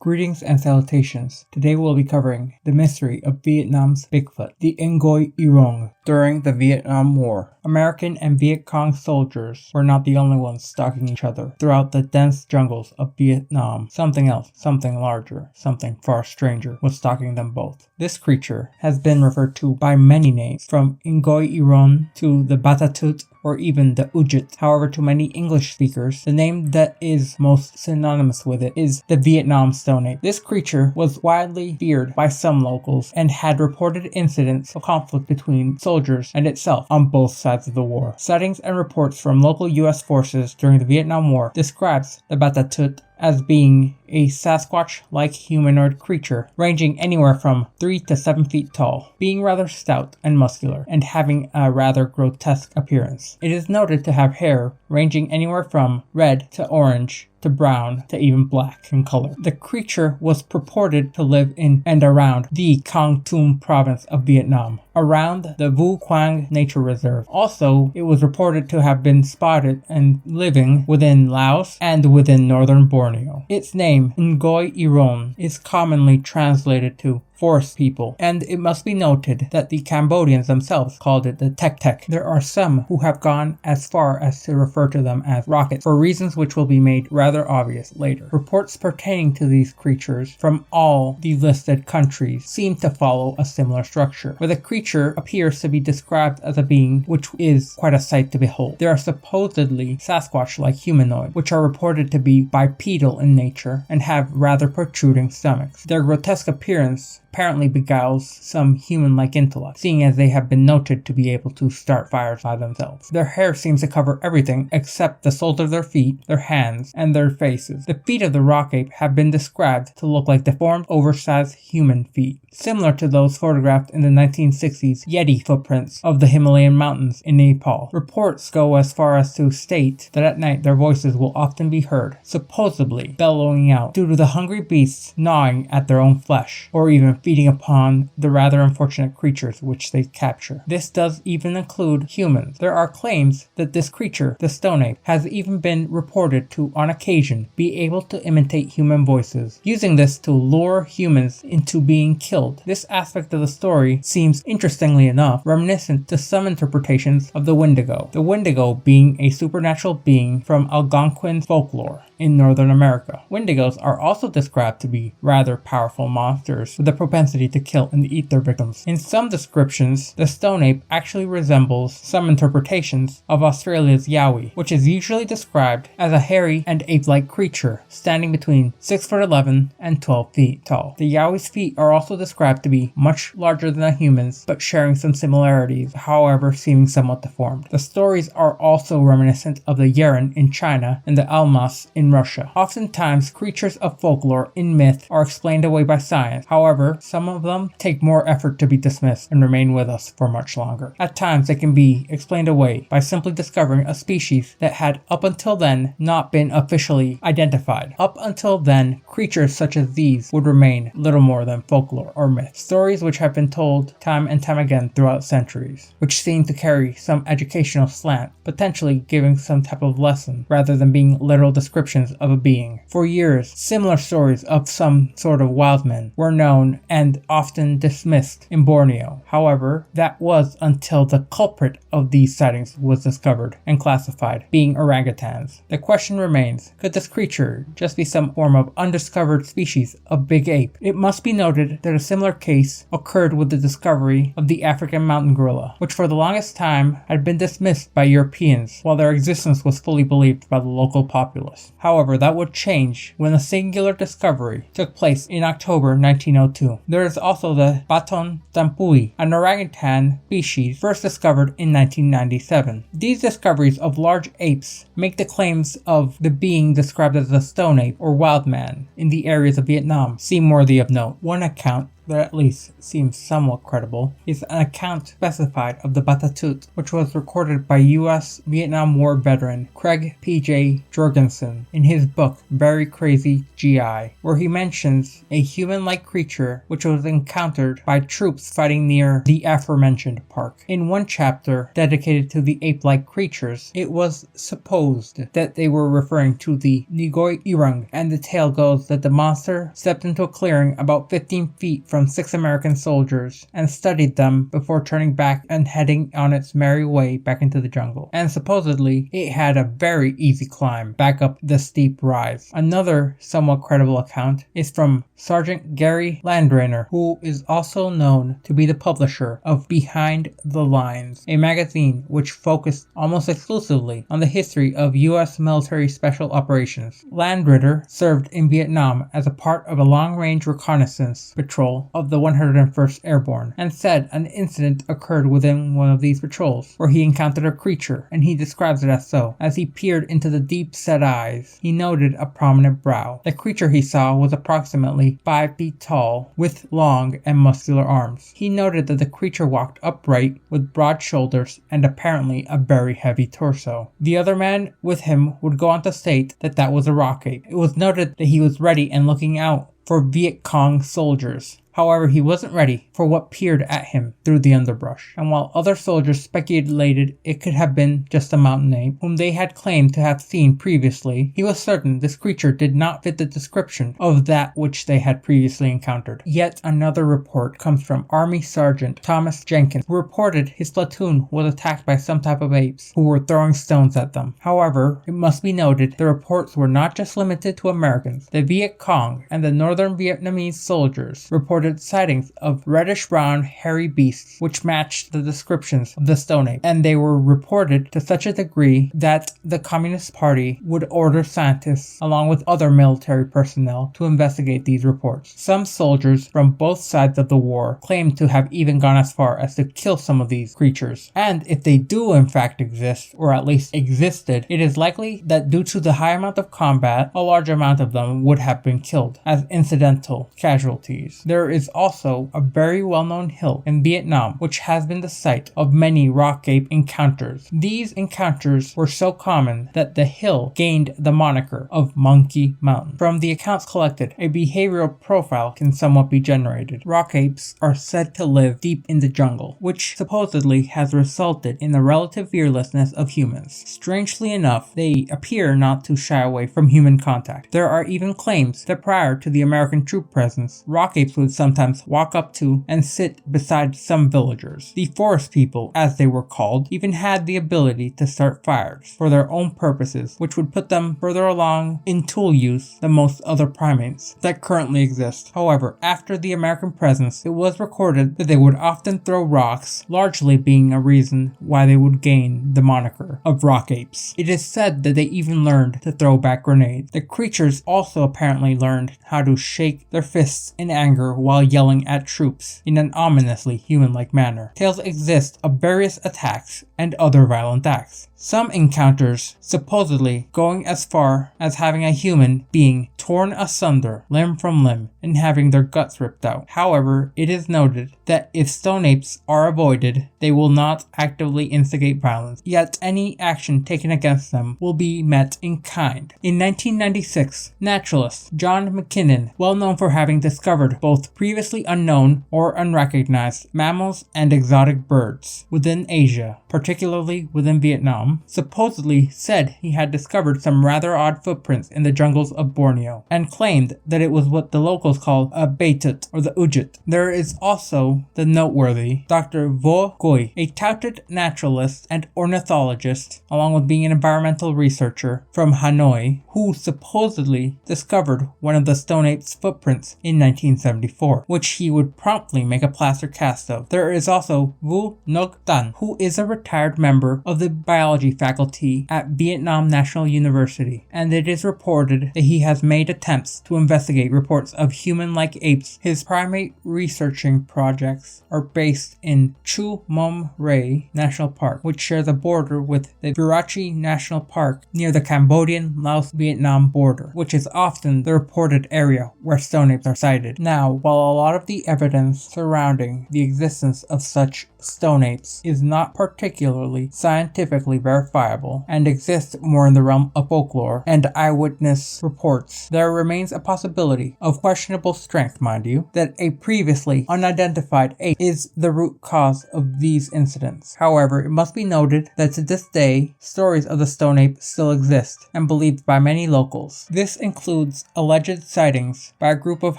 Greetings and salutations. Today we'll be covering the mystery of Vietnam's Bigfoot, the Người Rừng. During the Vietnam War, American and Viet Cong soldiers were not the only ones stalking each other. Throughout the dense jungles of Vietnam, something else, something larger, something far stranger was stalking them both. This creature has been referred to by many names, from Người Rừng to the Batatut, or even the Ujit. However, to many English speakers, the name that is most synonymous with it is the Vietnam Stone Ape. This creature was widely feared by some locals and had reported incidents of conflict between soldiers and itself on both sides of the war. Sightings and reports from local U.S. forces during the Vietnam War describes the Batatut as being a Sasquatch-like humanoid creature ranging anywhere from 3 to 7 feet tall, being rather stout and muscular, and having a rather grotesque appearance. It is noted to have hair ranging anywhere from red to orange to brown to even black in color. The creature was purported to live in and around the Con Tum province of Vietnam, around the Vu Quang Nature Reserve. Also, it was reported to have been spotted and living within Laos and within northern Borneo. Its name, Người Rừng, is commonly translated to forest people, and it must be noted that the Cambodians themselves called it the Tek Tek. There are some who have gone as far as to refer to them as rockets, for reasons which will be made rather obvious later. Reports pertaining to these creatures from all the listed countries seem to follow a similar structure, where the creature appears to be described as a being which is quite a sight to behold. They are supposedly Sasquatch-like humanoid, which are reported to be bipedal in nature and have rather protruding stomachs. Their grotesque appearance apparently beguiles some human-like intellect, seeing as they have been noted to be able to start fires by themselves. Their hair seems to cover everything except the soles of their feet, their hands, and their faces. The feet of the rock ape have been described to look like deformed, oversized human feet, similar to those photographed in the 1960s Yeti footprints of the Himalayan mountains in Nepal. Reports go as far as to state that at night their voices will often be heard, supposedly bellowing out due to the hungry beasts gnawing at their own flesh, or even feeding upon the rather unfortunate creatures which they capture. This does even include humans. There are claims that this creature, the stone ape, has even been reported to, on occasion, be able to imitate human voices, using this to lure humans into being killed. This aspect of the story seems, interestingly enough, reminiscent to some interpretations of the Wendigo. The Wendigo being a supernatural being from Algonquin folklore in Northern America. Wendigos are also described to be rather powerful monsters with a propensity to kill and eat their victims. In some descriptions, the stone ape actually resembles some interpretations of Australia's yowie, which is usually described as a hairy and ape-like creature standing between 6'11" and 12 feet tall. The yowie's feet are also described to be much larger than a human's, but sharing some similarities, however seeming somewhat deformed. The stories are also reminiscent of the Yeren in China and the Almas in Russia. Oftentimes, creatures of folklore in myth are explained away by science. However, some of them take more effort to be dismissed and remain with us for much longer. At times, they can be explained away by simply discovering a species that had up until then not been officially identified. Up until then, creatures such as these would remain little more than folklore or myth. Stories which have been told time and time again throughout centuries, which seem to carry some educational slant, potentially giving some type of lesson rather than being literal descriptions of a being. For years, similar stories of some sort of wild men were known and often dismissed in Borneo. However, that was until the culprit of these sightings was discovered and classified, being orangutans. The question remains, could this creature just be some form of undiscovered species of big ape? It must be noted that a similar case occurred with the discovery of the African mountain gorilla, which for the longest time had been dismissed by Europeans, while their existence was fully believed by the local populace. However, that would change when a singular discovery took place in October 1902. There is also the Baton Tampui, an orangutan species first discovered in 1997. These discoveries of large apes make the claims of the being described as a stone ape or wild man in the areas of Vietnam seem worthy of note. One account that at least seems somewhat credible is an account specified of the Batatut, which was recorded by U.S. Vietnam War veteran Craig P.J. Jorgensen in his book Very Crazy GI, where he mentions a human-like creature which was encountered by troops fighting near the aforementioned park. In one chapter dedicated to the ape-like creatures, it was supposed that they were referring to the Người Rừng, and the tale goes that the monster stepped into a clearing about 15 feet from 6 American soldiers and studied them before turning back and heading on its merry way back into the jungle. And supposedly, it had a very easy climb back up the steep rise. Another somewhat credible account is from Sergeant Gary Landriner, who is also known to be the publisher of Behind the Lines, a magazine which focused almost exclusively on the history of U.S. military special operations. Landritter served in Vietnam as a part of a long-range reconnaissance patrol of the 101st Airborne, and said an incident occurred within one of these patrols, where he encountered a creature, and he describes it as so. As he peered into the deep-set eyes, he noted a prominent brow. The creature he saw was approximately 5 feet tall, with long and muscular arms. He noted that the creature walked upright, with broad shoulders, and apparently a very heavy torso. The other man with him would go on to state that that was a rock ape. It was noted that he was ready and looking out for Viet Cong soldiers. However, he wasn't ready for what peered at him through the underbrush, and while other soldiers speculated it could have been just a mountain ape whom they had claimed to have seen previously, he was certain this creature did not fit the description of that which they had previously encountered. Yet another report comes from Army Sergeant Thomas Jenkins, who reported his platoon was attacked by some type of apes who were throwing stones at them. However, it must be noted the reports were not just limited to Americans. The Viet Cong and the northern Vietnamese soldiers reported sightings of reddish-brown hairy beasts which matched the descriptions of the stone ape, and they were reported to such a degree that the Communist Party would order scientists along with other military personnel to investigate these reports. Some soldiers from both sides of the war claimed to have even gone as far as to kill some of these creatures, and if they do in fact exist, or at least existed, it is likely that due to the high amount of combat, a large amount of them would have been killed as incidental casualties. There is also a very well-known hill in Vietnam which has been the site of many rock ape encounters. These encounters were so common that the hill gained the moniker of Monkey Mountain. From the accounts collected, a behavioral profile can somewhat be generated. Rock apes are said to live deep in the jungle, which supposedly has resulted in the relative fearlessness of humans. Strangely enough, they appear not to shy away from human contact. There are even claims that prior to the American troop presence, rock apes would sometimes walk up to and sit beside some villagers. The forest people, as they were called, even had the ability to start fires for their own purposes, which would put them further along in tool use than most other primates that currently exist. However, after the American presence, it was recorded that they would often throw rocks, largely being a reason why they would gain the moniker of rock apes. It is said that they even learned to throw back grenades. The creatures also apparently learned how to shake their fists in anger while yelling at troops in an ominously human-like manner. Tales exist of various attacks and other violent acts. Some encounters supposedly going as far as having a human being torn asunder limb from limb and having their guts ripped out. However, it is noted that if stone apes are avoided, they will not actively instigate violence, yet any action taken against them will be met in kind. In 1996, naturalist John McKinnon, well known for having discovered both previously unknown or unrecognized mammals and exotic birds within Asia, particularly within Vietnam, supposedly said he had discovered some rather odd footprints in the jungles of Borneo, and claimed that it was what the locals call a Baitut or the Ujit. There is also the noteworthy Dr. Vo Goi, a touted naturalist and ornithologist, along with being an environmental researcher from Hanoi, who supposedly discovered one of the stone ape's footprints in 1974, which he would promptly make a plaster cast of. There is also Vu Ngoc Tan, who is a retired member of the biology biology faculty at Vietnam National University, and it is reported that he has made attempts to investigate reports of human-like apes. His primate researching projects are based in Chu Mom Ray National Park, which shares a border with the Virachi National Park near the Cambodian-Laos-Vietnam border, which is often the reported area where stone apes are sighted. Now, while a lot of the evidence surrounding the existence of such stone apes is not particularly scientifically verifiable and exists more in the realm of folklore and eyewitness reports, there remains a possibility of questionable strength, mind you, that a previously unidentified ape is the root cause of these incidents. However, it must be noted that to this day, stories of the stone ape still exist and believed by many locals. This includes alleged sightings by a group of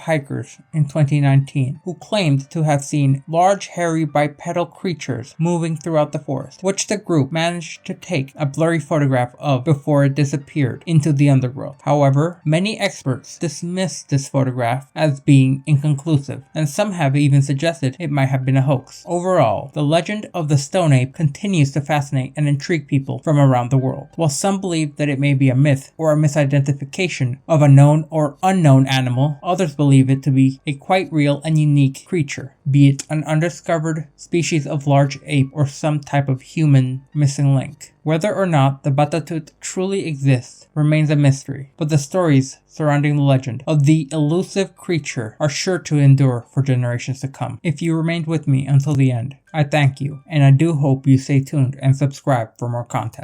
hikers in 2019 who claimed to have seen large hairy bipedal creatures moving throughout the forest, which the group managed to take a blurry photograph of before it disappeared into the undergrowth. However, many experts dismissed this photograph as being inconclusive, and some have even suggested it might have been a hoax. Overall, the legend of the stone ape continues to fascinate and intrigue people from around the world. While some believe that it may be a myth or a misidentification of a known or unknown animal, others believe it to be a quite real and unique creature, be it an undiscovered species of large ape or some type of human missing link. Whether or not the Batatut truly exists remains a mystery, but the stories surrounding the legend of the elusive creature are sure to endure for generations to come. If you remained with me until the end, I thank you, and I do hope you stay tuned and subscribe for more content.